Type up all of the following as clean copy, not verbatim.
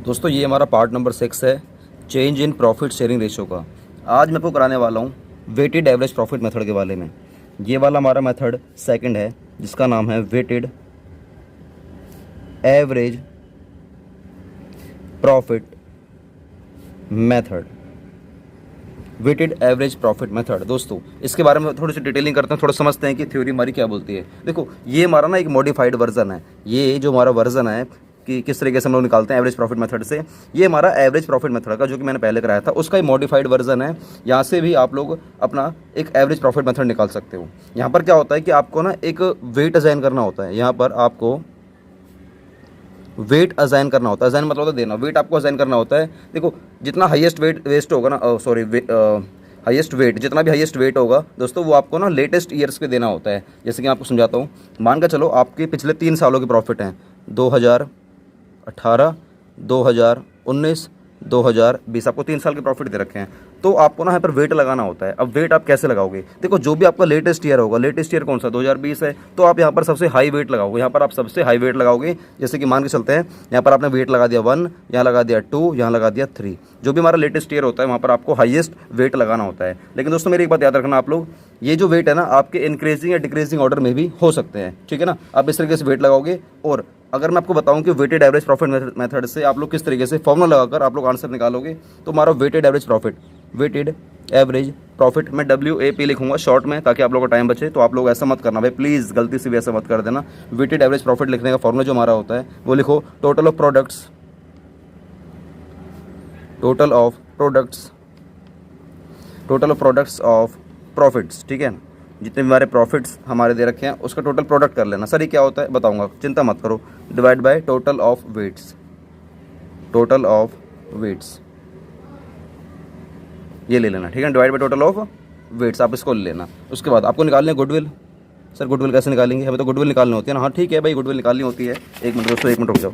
दोस्तों ये हमारा पार्ट नंबर 6 है, change in profit sharing ratio का। आज मैं आपको कराने वाला हूँ वेटेड एवरेज प्रॉफिट मेथड के बारे में। ये वाला हमारा मेथड सेकंड है जिसका नाम है weighted average profit method. Weighted average profit method दोस्तों, इसके बारे में थोड़ी सी डिटेलिंग करते हैं, थोड़ा समझते हैं कि थ्योरी हमारी क्या बोलती है। देखो ये हमारा ना एक मॉडिफाइड वर्जन है। ये जो हमारा वर्जन है कि किस तरीके से हम लोग निकालते हैं एवरेज प्रॉफिट मेथड से, ये हमारा एवरेज प्रॉफिट मेथड का जो कि मैंने पहले कराया था उसका ही मॉडिफाइड वर्जन है। यहाँ से भी आप लोग अपना एक एवरेज प्रॉफिट मेथड निकाल सकते हो। यहाँ पर क्या होता है कि आपको ना एक वेट असाइन करना होता है। यहाँ पर आपको वेट असाइन करना होता है। असाइन मतलब होता है देना, वेट आपको असाइन करना होता है। देखो जितना हाईएस्ट वेट वेस्ट होगा ना, सॉरी हाईएस्ट वेट, जितना भी हाईएस्ट वेट होगा दोस्तों वो आपको ना लेटेस्ट ईयर्स पे देना होता है। जैसे कि मैं आपको समझाता हूँ। मान कर चलो आपके पिछले 3 सालों के प्रॉफिट हैं, 2018, 2019, 2020, आपको 3 साल के प्रॉफिट दे रखे हैं। तो आपको ना यहाँ पर वेट लगाना होता है। अब वेट आप कैसे लगाओगे? देखो जो भी आपका लेटेस्ट ईयर होगा, लेटेस्ट ईयर कौन सा 2020 है, तो आप यहाँ पर सबसे हाई वेट लगाओगे। यहाँ पर आप सबसे हाई वेट लगाओगे। जैसे कि मान के चलते हैं यहाँ पर आपने वेट लगा दिया 1, यहाँ लगा दिया 2, यहाँ लगा दिया 3। जो भी हमारा लेटेस्ट ईयर होता है वहाँ पर आपको हाईएस्ट वेट लगाना होता है। लेकिन दोस्तों मेरी एक बात याद रखना आप लोग, ये जो वेट है ना आपके इंक्रीजिंग या डिक्रीजिंग ऑर्डर में भी हो सकते हैं, ठीक है ना। आप इस तरीके से वेट लगाओगे। और अगर मैं आपको बताऊं कि वेटेड एवरेज प्रॉफिट मेथड से आप लोग किस तरीके से फॉर्मूला लगाकर आप लोग आंसर निकालोगे, तो हमारा वेटेड एवरेज प्रॉफिट मैं WAP लिखूंगा शॉर्ट में ताकि आप लोगों का टाइम बचे। तो आप लोग ऐसा मत करना भाई, प्लीज़ गलती से भी ऐसा मत कर देना। वेटेड एवरेज प्रॉफिट लिखने का फॉर्मूला जो हमारा होता है वो लिखो total of products of profits, ठीक है। जितने भी हमारे प्रॉफिट्स हमारे दे रखे हैं उसका टोटल प्रोडक्ट कर लेना। सर ये क्या होता है बताऊंगा, चिंता मत करो। Divide by total of weights ये ले लेना, ठीक है। Divide by total of weights आप इसको ले लेना। उसके बाद आपको निकालने गुडविल। सर गुडविल कैसे निकालेंगे? हमें तो गुडविल निकालनी होती है ना। हाँ ठीक है भाई, गुडविल निकालनी होती है। एक मिनट दोस्तों, 1 मिनट रुक जाओ,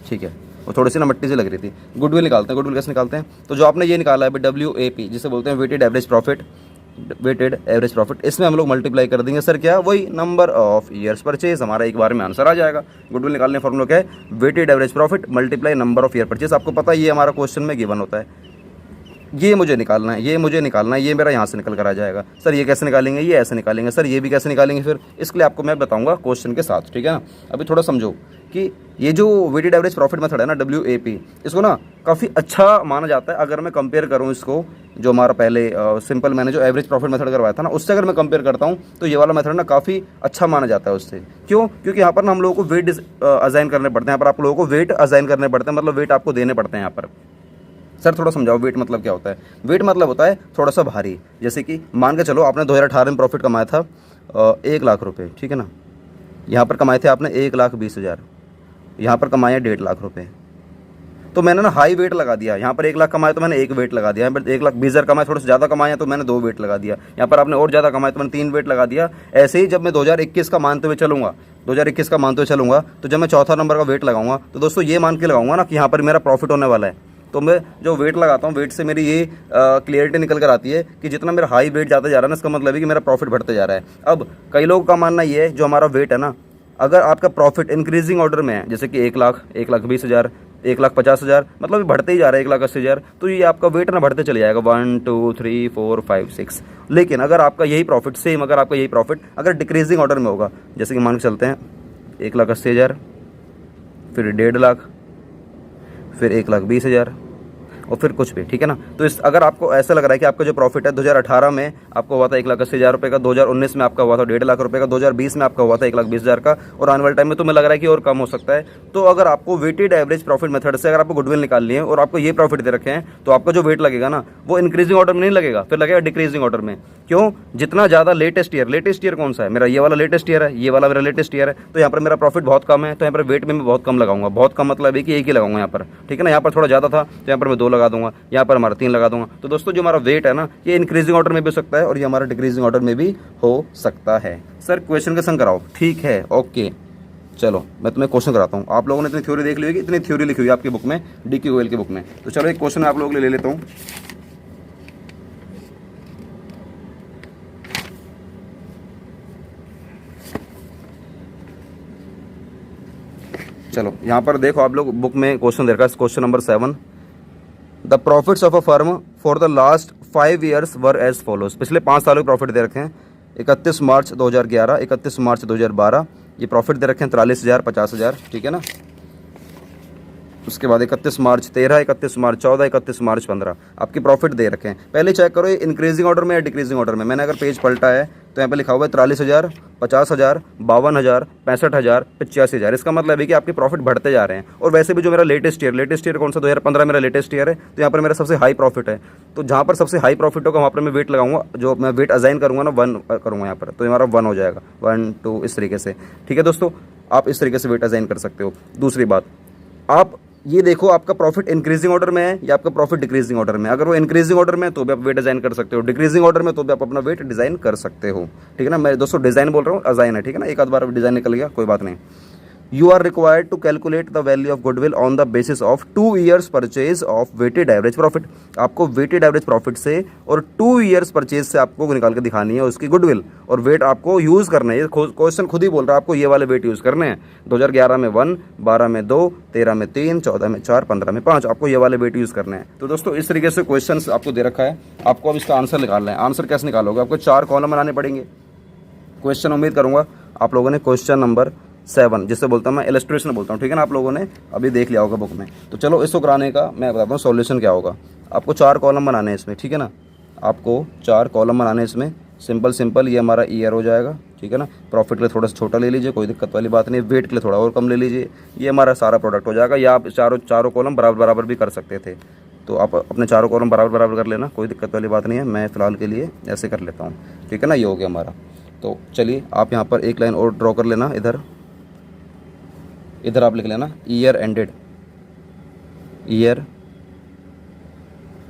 ठीक है। वो थोड़ी सी ना मिट्टी से लग रही थी। गुडविल निकालते हैं। गुडविल कैसे निकालते हैं? तो जो आपने ये निकाला है WAP, जिसे बोलते हैं वेटेड एवरेज प्रॉफिट, इसमें हम लोग मल्टीप्लाई कर देंगे। सर क्या? वही नंबर ऑफ ईयर्स परचेज। हमारा एक बार में आंसर आ जाएगा। गुडविल निकालने फॉर्मूला क्या है? Weighted average profit multiply number of year purchase. आपको पता है ये हमारा क्वेश्चन में गिवन होता है। ये मुझे निकालना है, ये मेरा यहाँ से निकल कर आ जाएगा। सर ये कैसे निकालेंगे? ये ऐसे निकालेंगे। सर ये भी कैसे निकालेंगे? फिर इसके लिए आपको मैं बताऊंगा क्वेश्चन के साथ, ठीक है ना। अभी थोड़ा समझो कि ये जो वेटेड एवरेज प्रॉफिट मेथड है ना WAP, इसको ना काफ़ी अच्छा माना जाता है। अगर मैं कंपेयर करूँ इसको जो हमारा पहले सिंपल मैंने जो एवरेज प्रॉफिट मेथड करवाया था ना उससे अगर मैं कंपेयर करता हूँ तो ये वाला मेथड ना काफ़ी अच्छा माना जाता है उससे। क्यों? क्योंकि यहाँ पर ना हम लोगों को वेट असाइन करने पड़ते हैं। यहाँ पर आप लोगों को वेट असाइन करने पड़ते हैं, मतलब वेट आपको देने पड़ते हैं यहाँ पर। सर थोड़ा समझाओ वेट मतलब क्या होता है? वेट मतलब होता है थोड़ा सा भारी। जैसे कि मान के चलो आपने 2018 में प्रॉफिट कमाया था 1 लाख रुपए, ठीक है ना। यहाँ पर कमाए थे आपने 1,20,000, यहाँ पर कमाए 1.5 लाख रुपए। तो मैंने ना हाई वेट लगा दिया। यहाँ पर 1 लाख कमाया तो मैंने 1 वेट लगा दिया। यहाँ पर 1,20,000 कमाए, थोड़ा सा ज़्यादा कमाया तो मैंने 2 वेट लगा दिया। यहाँ पर आपने और ज़्यादा कमाया तो मैंने 3 वेट लगा दिया। ऐसे ही जब मैं 2021 का मानते हुए चलूँगा, तो जब मैं चौथा नंबर का वेट लगाऊंगा तो दोस्तों ये मान के लगाऊंगा ना कि यहाँ पर मेरा प्रॉफिट होने वाला है। तो मैं जो वेट लगाता हूँ, वेट से मेरी ये क्लियरिटी निकल कर आती है कि जितना मेरा हाई वेट जाता जा रहा है ना, इसका मतलब है कि मेरा प्रॉफिट बढ़ते जा रहा है। अब कई लोगों का मानना ये है जो हमारा वेट है ना, अगर आपका प्रॉफिट इंक्रीजिंग ऑर्डर में है, जैसे कि 1 लाख, 1,20,000, 1,50,000, मतलब बढ़ते ही जा रहा है 1,80,000, तो ये आपका वेट ना बढ़ते चले जाएगा 1 2 3 4 5 6। लेकिन अगर आपका यही प्रॉफिट अगर डिक्रीजिंग ऑर्डर में होगा, जैसे कि मान के चलते हैं 1,80,000, फिर 1.5 लाख, फिर 1,20,000 और फिर कुछ भी, ठीक है ना। तो इस अगर आपको ऐसा लग रहा है कि आपका जो प्रॉफिट है 2018 में आपको हुआ था 1,80,000 रुपये का, 2019 में आपका हुआ था 1.5 लाख रुपये का, 2020 में आपका हुआ था 1,20,000 का, और आने वाले टाइम में तुम्हें लग रहा है कि और कम हो सकता है। तो अगर आपको वेटेड एवरेज प्रॉफिट मेथड से अगर आपको गुडविल निकालनी है और आपको ये प्रॉफिट दे रखे हैं, तो आपका जो वेट लगेगा ना वो इंक्रीजिंग ऑर्डर में नहीं लगेगा, फिर लगेगा डिक्रीजिंग ऑर्डर में। क्यों? जितना ज़्यादा लेटेस्ट ईयर कौन सा है मेरा? ये वाला लेटेस्ट ईयर है, ये वाला मेरा लेटेस्ट ईयर है। तो यहाँ पर मेरा प्रॉफिट बहुत कम है, तो यहाँ पर वेट में मैं बहुत कम लगाऊंगा। बहुत कम मतलब है कि 1 ही लगाऊंगा यहाँ पर, ठीक है ना। यहाँ पर थोड़ा ज़्यादा था तो यहाँ पर मैं 2 लगा दूंगा, यहाँ पर हमारा 3 लगा दूंगा। तो दोस्तों जो हमारा वेट है ना ये इंक्रीजिंग ऑर्डर में भी हो सकता है और ये हमारा डिक्रीजिंग ऑर्डर में भी हो सकता है। सर क्वेश्चन का संग कराओ, ठीक है, ओके। चलो मैं तुम्हें क्वेश्चन कराता हूँ। आप लोगों ने इतनी थ्योरी देख ली होगी, इतनी थ्योरी लिखी हुई है आपकी बुक में, DQOL की बुक में। तो चलो एक क्वेश्चन आप लोगों के लिए ले लेता हूँ। चलो यहाँ पर देखो, आप लोग बुक में क्वेश्चन दे रखा है, question number 7, the profits of a firm for the last 5 years were as follows. पिछले 5 सालों के प्रॉफिट दे रखे हैं। 31 मार्च 2011, 31 मार्च 2012, ये प्रॉफिट दे रखे हैं 43,000, 50,000, ठीक है ना। उसके बाद 31 मार्च 13, 31 मार्च 14, 31 मार्च 15 आपके प्रॉफिट दे रखे हैं। पहले चेक करो ये इंक्रीजिंग ऑर्डर में या डिक्रीजिंग ऑर्डर में। मैंने अगर पेज पलटा है तो यहाँ पे लिखा हुआ है 43,000, 50,000, 52,000, 65,000, 85,000। इसका मतलब है कि आपके प्रॉफिट बढ़ते जा रहे हैं। और वैसे भी जो मेरा लेटेस्ट ईयर कौन सा, 2015 मेरा लेटेस्ट ईयर है, तो यहाँ पर मेरा सबसे हाई प्रॉफिट है। तो जहाँ पर सबसे हाई प्रॉफिट होगा वहाँ पर मैं वेट लगाऊंगा, जो मैं वेट असाइन करूँगा ना 1 करूँगा यहाँ पर, तो हमारा 1 हो जाएगा, 1 2 इस तरीके से, ठीक है दोस्तों। आप इस तरीके से वेट असाइन कर सकते हो। दूसरी बात, आप ये देखो आपका प्रॉफिट इंक्रीजिंग ऑर्डर में है या आपका प्रॉफिट डिक्रीजिंग ऑर्डर में। अगर वो इंक्रीजिंग ऑर्डर में तो भी आप वेट डिजाइन कर सकते हो, डिक्रीजिंग ऑर्डर में तो भी आप अपना वेट डिजाइन कर सकते हो, ठीक है ना। मैं दोस्तों डिजाइन बोल रहा हूँ, अजाइन है, ठीक है ना। एक आध बार डिजाइन निकल गया, कोई बात नहीं। You are required to calculate the value of goodwill on the basis of 2 years purchase of weighted average profit. आपको वेटेड एवरेज प्रॉफिट से और 2 ईयर्स परचेज से आपको निकाल के दिखानी है उसकी गुडविल, और वेट आपको यूज़ करना है। ये क्वेश्चन खुद ही बोल रहा है आपको ये वाले वेट यूज़ करने हैं। 2011 में 1, 12 में 2, 13 में 3, 14 में 4, 15 में 5, आपको ये वाले वेट यूज़ करने हैं। तो दोस्तों इस तरीके से क्वेश्चन आपको दे रखा है, आपको अब इसका आंसर निकालना है। आंसर कैसे निकालोगे, आपको 4 कॉलम बनाने पड़ेंगे। क्वेश्चन उम्मीद करूँगा आप लोगों ने क्वेश्चन नंबर 7, जिससे बोलता हूँ मैं इलस्ट्रेशन बोलता हूँ, ठीक है ना, आप लोगों ने अभी देख लिया होगा बुक में। तो चलो इसको कराने का मैं बताता हूँ सॉल्यूशन क्या होगा। आपको 4 कॉलम बनाने हैं इसमें, ठीक है ना। आपको 4 कॉलम बनाने हैं इसमें। सिंपल ये हमारा ईयर हो जाएगा, ठीक है ना। प्रॉफिट के लिए थोड़ा सा छोटा ले लीजिए, कोई दिक्कत वाली बात नहीं। वेट के लिए थोड़ा और कम ले लीजिए, ये हमारा सारा प्रोडक्ट हो जाएगा। या आप चारों कॉलम बराबर भी कर सकते थे, तो आप अपने चारों कॉलम बराबर कर लेना, कोई दिक्कत वाली बात नहीं है। मैं फ़िलहाल के लिए ऐसे कर लेता हूँ, ठीक है ना। ये हो गया हमारा। तो चलिए आप यहाँ पर एक लाइन और ड्रॉ कर लेना। इधर आप लिख लेना ईयर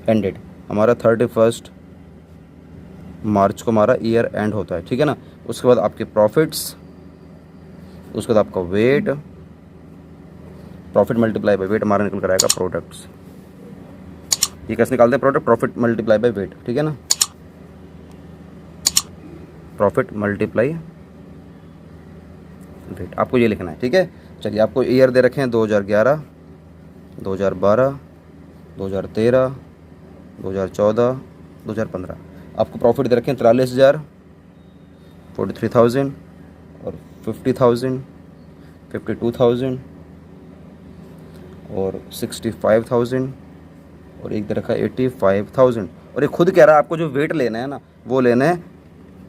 एंडेड हमारा 31 मार्च को हमारा ईयर एंड होता है, ठीक है ना। उसके बाद आपके प्रॉफिट्स, उसके बाद आपका weight, profit multiply by weight हमारा निकल कर आएगा प्रोडक्ट्स। ये कैसे निकालते हैं product, profit multiply by weight, ठीक है ना। प्रॉफिट मल्टीप्लाई वेट आपको ये लिखना है, ठीक है। चलिए आपको ईयर दे रखे हैं 2011, 2012, 2013, 2014, 2015। आपको प्रॉफिट दे रखे हैं 43,000, 43,000 और 50,000, 52,000 और 65,000 और एक दे रखा है 85,000। और ये खुद कह रहा है आपको जो वेट लेना है ना वो लेना है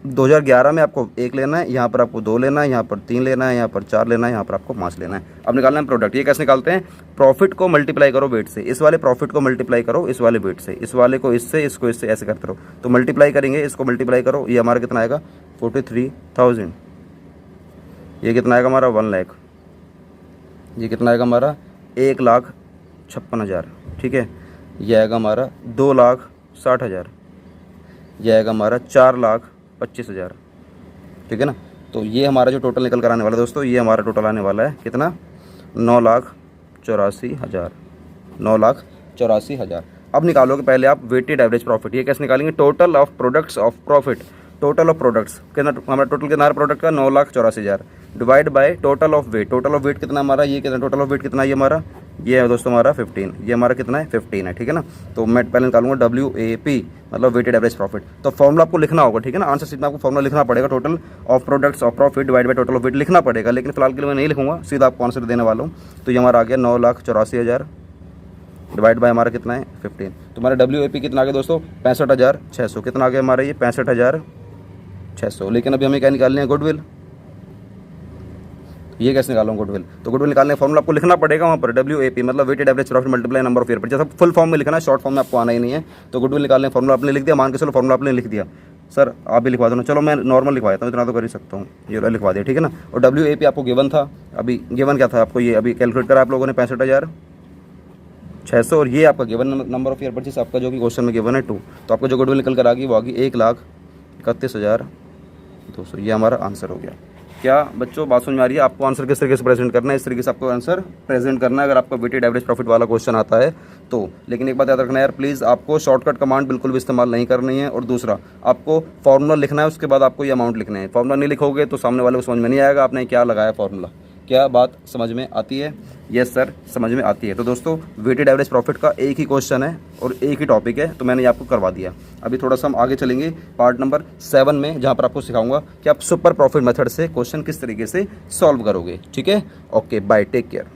2011 में आपको 1 लेना है, यहाँ पर आपको 2 लेना है, यहाँ पर 3 लेना है, यहाँ पर 4 लेना है, यहाँ पर आपको 5 लेना है। अब निकालना है प्रोडक्ट। ये कैसे निकालते हैं, प्रॉफिट को मल्टीप्लाई करो वेट से, इस वाले प्रॉफिट को मल्टीप्लाई करो इस वाले वेट से, इस वाले को इससे, इसको इससे, ऐसे करते रहो। तो मल्टीप्लाई करेंगे, इसको मल्टीप्लाई करो, ये हमारा कितना आएगा 43,000। ये कितना आएगा हमारा 1 लाख। ये कितना आएगा हमारा 1,56,000, ठीक है। यह आएगा हमारा 2,60,000। यह आएगा हमारा 4,25,000, ठीक है ना। तो ये हमारा जो टोटल निकल कर आने वाला है दोस्तों, ये हमारा टोटल आने वाला है कितना, 9,84,000। 9,84,000। अब निकालोगे पहले आप वेटेड एवरेज प्रॉफिट। ये कैसे निकालेंगे, total of products of profit. Total of products कितना, हमारा टोटल कितना प्रोडक्ट का 9,84,000 divide by total of weight. Total of weight कितना हमारा, ये कितना टोटल ऑफ वेट कितना, ये हमारा ये है दोस्तों हमारा 15। ये हमारा कितना है 15 है, ठीक है ना। तो मैं पहले निकालूंगा WAP मतलब वेटेड एवरेज प्रॉफिट। तो फॉर्मूला आपको लिखना होगा, ठीक है ना। आंसर शीट में आपको फॉर्मूला लिखना पड़ेगा, total of products of profit divide by total of weight लिखना पड़ेगा। लेकिन फिलहाल के लिए मैं नहीं लिखूंगा, सीधा आपको आंसर देने वाला हूँ। तो ये हमारा आ गया 9,84,000 डिवाइड बाय हमारा कितना है 15। तो हमारा WAP कितना आ गया दोस्तों 65,600। कितना आ गया हमारा ये 65,600। लेकिन अभी हमें क्या निकालनी है, गुडविल। ये कैसे निकालूंगा गुडविल, तो गुडविल निकालने का फॉर्मूला आपको लिखना पड़ेगा वहाँ पर WAP मतलब weighted average profit multiply number of year पर। जैसा फुल फॉर्म में लिखना है, शॉर्ट फॉर्म में आपको आना ही नहीं है। तो गुडविल निकालने फॉर्मूला आपने लिख दिया, मान के चलो फॉर्मूला आपने लिख दिया। सर आप भी लिखवा दो ना, चलो मैं नॉर्मल लिखवा देता हूँ, इतना तो कर ही सकता हूँ, ये लिखवा दिया, ठीक है ना। और WAP आपको गिवन था, अभी गिवन क्या था आपको, ये अभी कैलकुलेट करा आप लोगों ने 65,600। और ये आपका given number of year purchase आपका जो कि क्वेश्चन में गिवन है 2। तो आपको जो गुडविल निकल कर आ गई वो आ गई 1,31,200। ये हमारा आंसर हो गया। क्या बच्चों बात समझ में आ रही है, आपको आंसर किस तरीके से प्रेजेंट करना है, इस तरीके से आपको आंसर प्रेजेंट करना है अगर आपका वेटेड एवरेज प्रॉफिट वाला क्वेश्चन आता है तो। लेकिन एक बात याद रखना यार प्लीज़, आपको शॉर्टकट कमांड बिल्कुल भी इस्तेमाल नहीं करनी है। और दूसरा, आपको फॉर्मूला लिखना है, उसके बाद आपको ये अमाउंट लिखना है। फॉर्मूला नहीं लिखोगे तो सामने वाले को समझ में नहीं आएगा आपने क्या लगाया फॉर्मूला। क्या बात समझ में आती है? यस सर, समझ में आती है। तो दोस्तों वेटेड एवरेज प्रॉफिट का एक ही क्वेश्चन है और एक ही टॉपिक है, तो मैंने ये आपको करवा दिया। अभी थोड़ा सा हम आगे चलेंगे पार्ट नंबर 7 में, जहाँ पर आपको सिखाऊंगा कि आप सुपर प्रॉफिट मेथड से क्वेश्चन किस तरीके से सॉल्व करोगे। ठीक है, ओके बाय, टेक केयर।